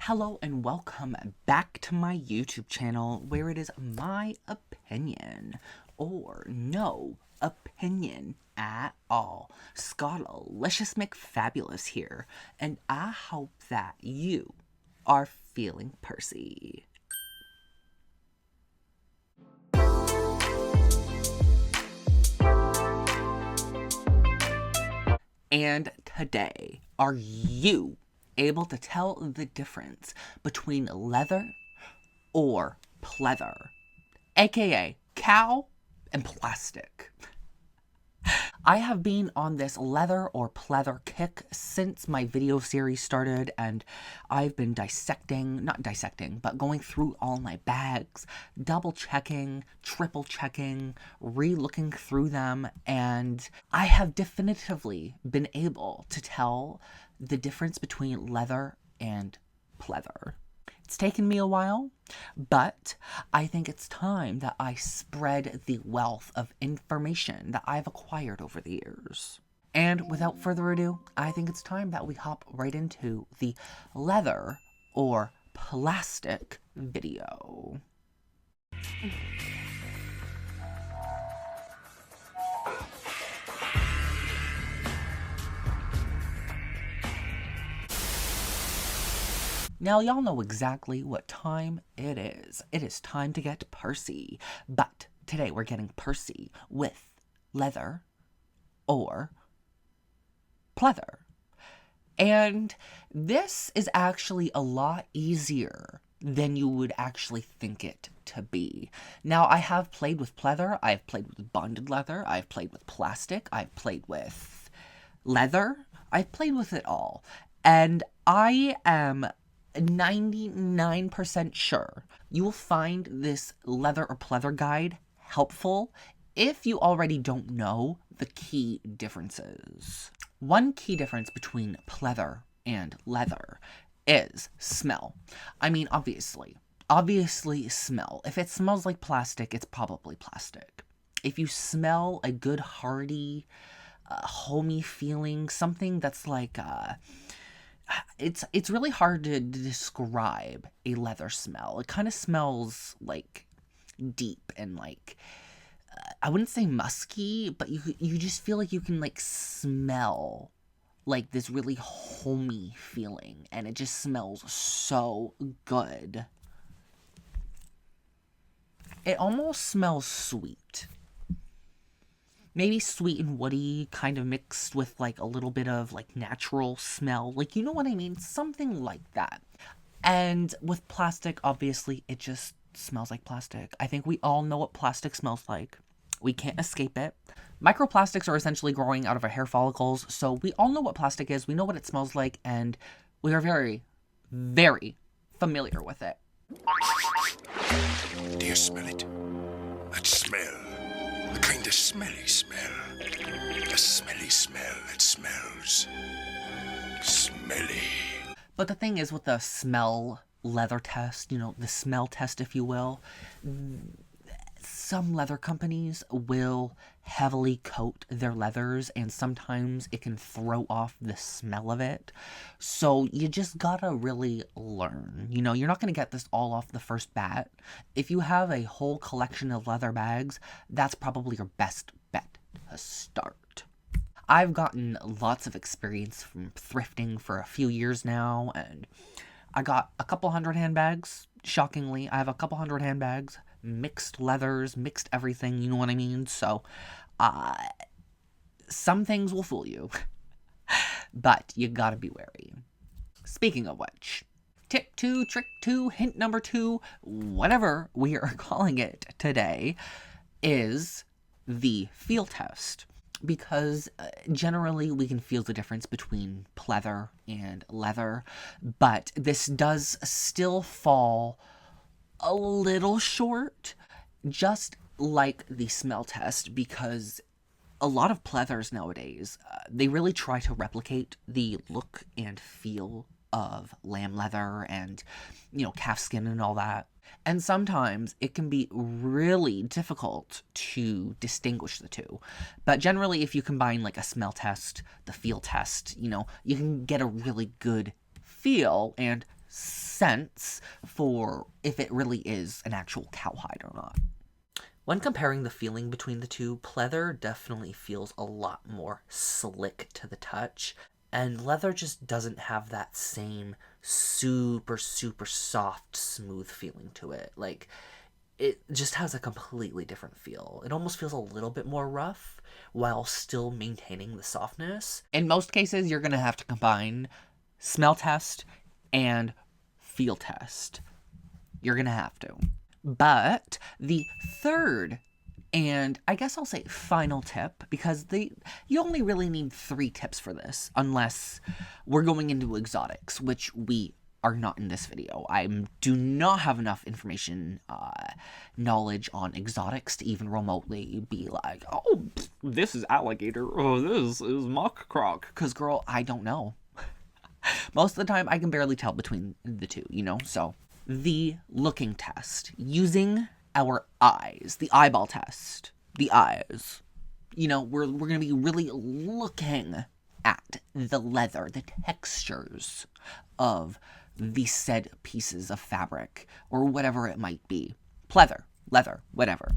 Hello and welcome back to my YouTube channel where it is my opinion, or no opinion at all. Scottalicious McFabulous here, and I hope that you are feeling Percy. And today, are you able to tell the difference between leather or pleather, aka cow and plastic? I have been on this leather or pleather kick since my video series started, and I've been but going through all my bags, double checking, triple checking, re-looking through them, and I have definitively been able to tell the difference between leather and pleather. It's taken me a while, but I think it's time that I spread the wealth of information that I've acquired over the years. And without further ado, I think it's time that we hop right into the leather or plastic video. Now, y'all know exactly what time it is. It is time to get Percy. But today we're getting Percy with leather or pleather. And this is actually a lot easier than you would actually think it to be. Now, I have played with pleather. I've played with bonded leather. I've played with plastic. I've played with leather. I've played with it all. And I am 99% sure you will find this leather or pleather guide helpful if you already don't know the key differences. One key difference between pleather and leather is smell. I mean, obviously smell. If it smells like plastic, it's probably plastic. If you smell a good hearty, homey feeling, something that's like it's really hard to describe a leather smell. It kind of smells like deep and like I wouldn't say musky, but you just feel like you can like smell like this really homey feeling, and it just smells so good. It almost smells sweet. Maybe sweet and woody, kind of mixed with like a little bit of like natural smell. Like, you know what I mean? Something like that. And with plastic, obviously, it just smells like plastic. I think we all know what plastic smells like. We can't escape it. Microplastics are essentially growing out of our hair follicles, so we all know what plastic is. We know what it smells like, and we are very, very familiar with it. Do you smell it? That smell. The kind of smelly smell. A smelly smell that smells smelly. But the thing is with the smell leather test, you know, the smell test, if you will, some leather companies will heavily coat their leathers, and sometimes it can throw off the smell of it. So you just gotta really learn. You know, you're not gonna get this all off the first bat. If you have a whole collection of leather bags, that's probably your best bet to start. I've gotten lots of experience from thrifting for a few years now, and I got a couple hundred handbags. Shockingly, I have a couple hundred handbags, mixed leathers, mixed everything, you know what I mean? So, some things will fool you, but you gotta be wary. Speaking of which, tip 2, trick 2, hint number 2, whatever we are calling it today, is the feel test. Because generally we can feel the difference between pleather and leather, but this does still fall a little short, just like the smell test, because a lot of pleathers nowadays, they really try to replicate the look and feel of lamb leather and, you know, calf skin and all that. And sometimes it can be really difficult to distinguish the two. But generally, if you combine like a smell test, the feel test, you know, you can get a really good feel and sense for if it really is an actual cowhide or not. When comparing the feeling between the two, pleather definitely feels a lot more slick to the touch, and leather just doesn't have that same super, super soft, smooth feeling to it. Like, it just has a completely different feel. It almost feels a little bit more rough while still maintaining the softness. In most cases, you're going to have to combine smell test and feel test. You're going to have to. But the third, and I guess I'll say final tip, because you only really need 3 tips for this, unless we're going into exotics, which we are not in this video. I do not have enough information, knowledge on exotics to even remotely be like, oh, this is alligator, oh, this is mock croc. Because, girl, I don't know. Most of the time, I can barely tell between the two, you know? So, the looking test. Using our eyes. The eyeball test. The eyes. You know, we're going to be really looking at the leather, the textures of the said pieces of fabric, or whatever it might be. Pleather, leather, whatever.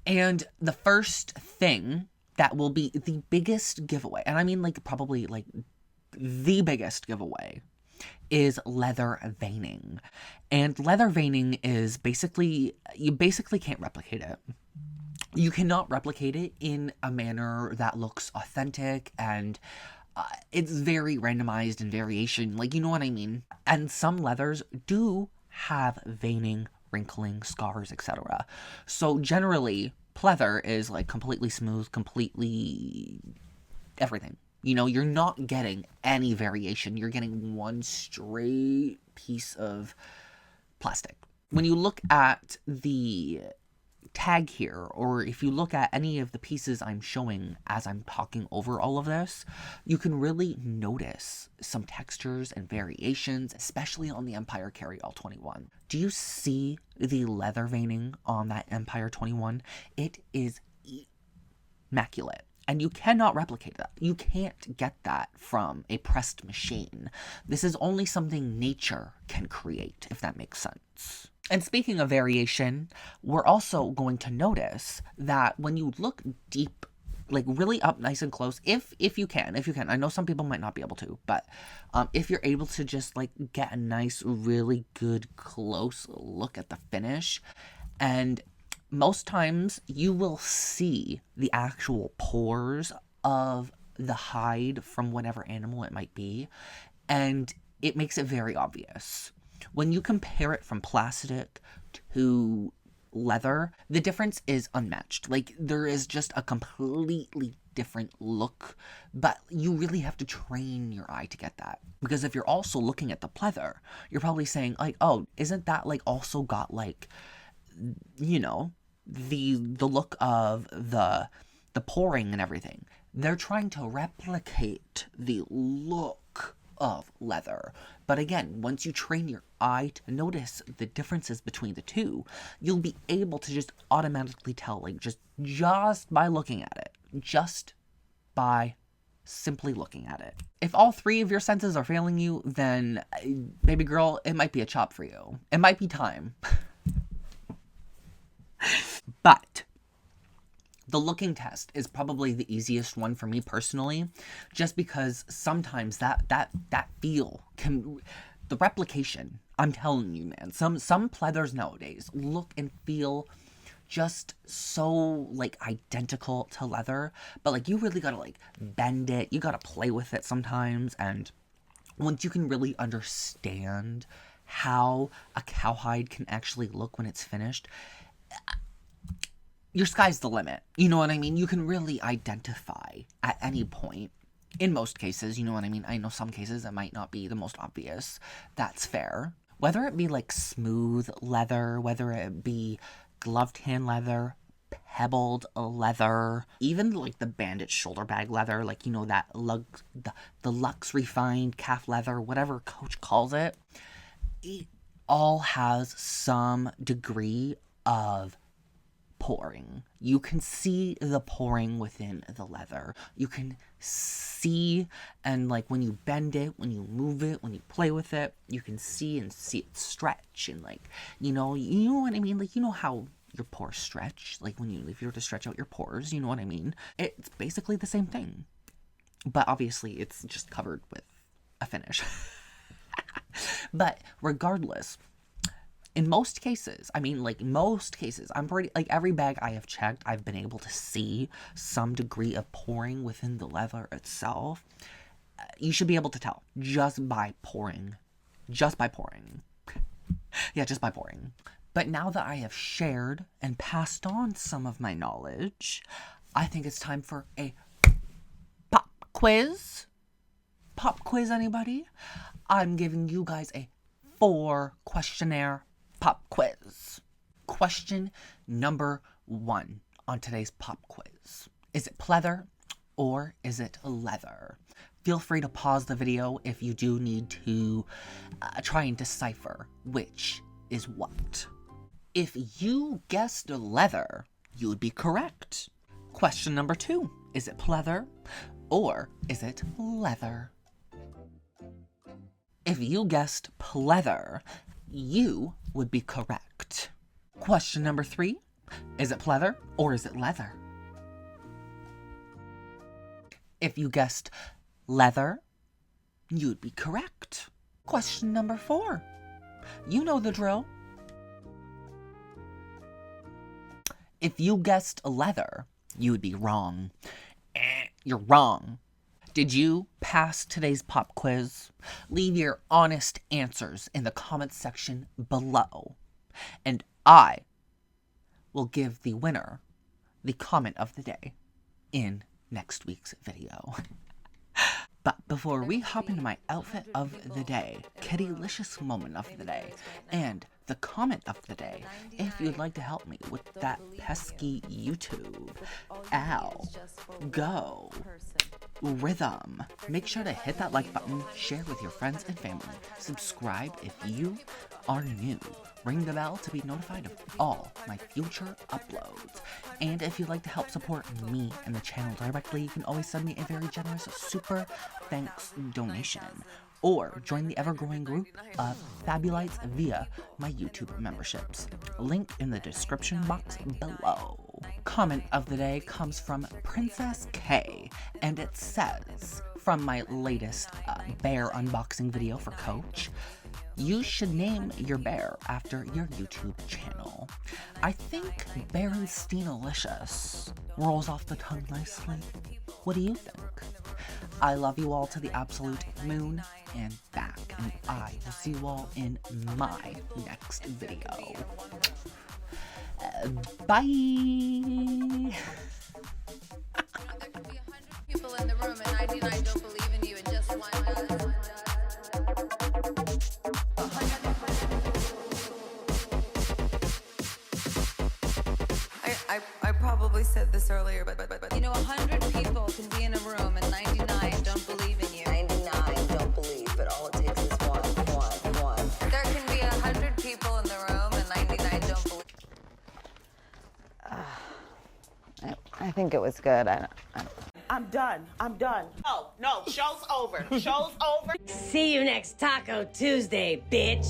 And the first thing that will be the biggest giveaway, and I mean like probably like the biggest giveaway, is leather veining. And leather veining is basically, you basically can't replicate it. You cannot replicate it in a manner that looks authentic, and it's very randomized in variation, like, you know what I mean? And some leathers do have veining, wrinkling, scars, etc. So generally, pleather is like completely smooth, completely everything. You know, you're not getting any variation. You're getting one straight piece of plastic. When you look at the tag here, or if you look at any of the pieces I'm showing as I'm talking over all of this, you can really notice some textures and variations, especially on the Empire Carryall 21. Do you see the leather veining on that Empire 21? It is immaculate. And you cannot replicate that. You can't get that from a pressed machine. This is only something nature can create, if that makes sense. And speaking of variation, we're also going to notice that when you look deep, like really up nice and close, if you can. I know some people might not be able to, but if you're able to just like get a nice, really good close look at the finish, and most times you will see the actual pores of the hide from whatever animal it might be, and it makes it very obvious. When you compare it from plastic to leather, the difference is unmatched. Like, there is just a completely different look, but you really have to train your eye to get that. Because if you're also looking at the pleather, you're probably saying, like, oh, isn't that, like, also got, like, you know, the look of the pouring and everything. They're trying to replicate the look of leather. But again, once you train your eye to notice the differences between the two, you'll be able to just automatically tell, like, just by looking at it. Just by simply looking at it. If all 3 of your senses are failing you, then, baby girl, it might be a chop for you. It might be time. But the looking test is probably the easiest one for me personally, just because sometimes that feel can, the replication, I'm telling you, man, some pleathers nowadays look and feel just so like identical to leather, but like you really gotta like bend it, you gotta play with it sometimes, and once you can really understand how a cowhide can actually look when it's finished, your sky's the limit. You know what I mean? You can really identify at any point. In most cases, you know what I mean? I know some cases that might not be the most obvious. That's fair. Whether it be like smooth leather, whether it be gloved hand leather, pebbled leather, even like the bandit shoulder bag leather, like, you know, that the luxe refined calf leather, whatever Coach calls it all has some degree of pouring. You can see the pouring within the leather. You can see, and like when you bend it, when you move it, when you play with it, you can see it stretch, and like, you know what I mean? Like, you know how your pores stretch, like if you were to stretch out your pores, you know what I mean? It's basically the same thing, but obviously it's just covered with a finish. But regardless, in most cases, I'm pretty, like, every bag I have checked, I've been able to see some degree of pouring within the leather itself. You should be able to tell just by pouring. Just by pouring. Yeah, just by pouring. But now that I have shared and passed on some of my knowledge, I think it's time for a pop quiz. Pop quiz, anybody? I'm giving you guys a 4-questionnaire pop quiz. Question number 1 on today's pop quiz. Is it pleather or is it leather? Feel free to pause the video if you do need to try and decipher which is what. If you guessed leather, you would be correct. Question number 2. Is it pleather or is it leather? If you guessed pleather, you would be correct. Question number 3. Is it pleather or is it leather? If you guessed leather, you'd be correct. Question number 4. You know the drill. If you guessed leather, you would be wrong. You're wrong. Did you pass today's pop quiz? Leave your honest answers in the comments section below, and I will give the winner the comment of the day in next week's video. But before we hop into my outfit of the day, Kittylicious moment of the day, and the comment of the day, if you'd like to help me with that pesky YouTube algorithm, make sure to hit that like button, share with your friends and family, subscribe if you are new, ring the bell to be notified of all my future uploads, and if you'd like to help support me and the channel directly, you can always send me a very generous super thanks donation, or join the ever-growing group of Fabulites via my YouTube memberships. Link in the description box below. Comment of the day comes from Princess K, and it says, from my latest bear unboxing video for Coach, you should name your bear after your YouTube channel. I think Berensteinalicious rolls off the tongue nicely. What do you think? I love you all to the absolute moon and back, and I will see you all in my next video. Bye! People in the room and 99 don't believe in you and just one does. I probably said this earlier, but you know, 100 people can be in a room and 99 don't believe in you. 99 don't believe, but all it takes is one. There can be 100 people in the room and 99 don't believe. I think it was good. I'm done. No, show's over. Show's over. See you next Taco Tuesday, bitch.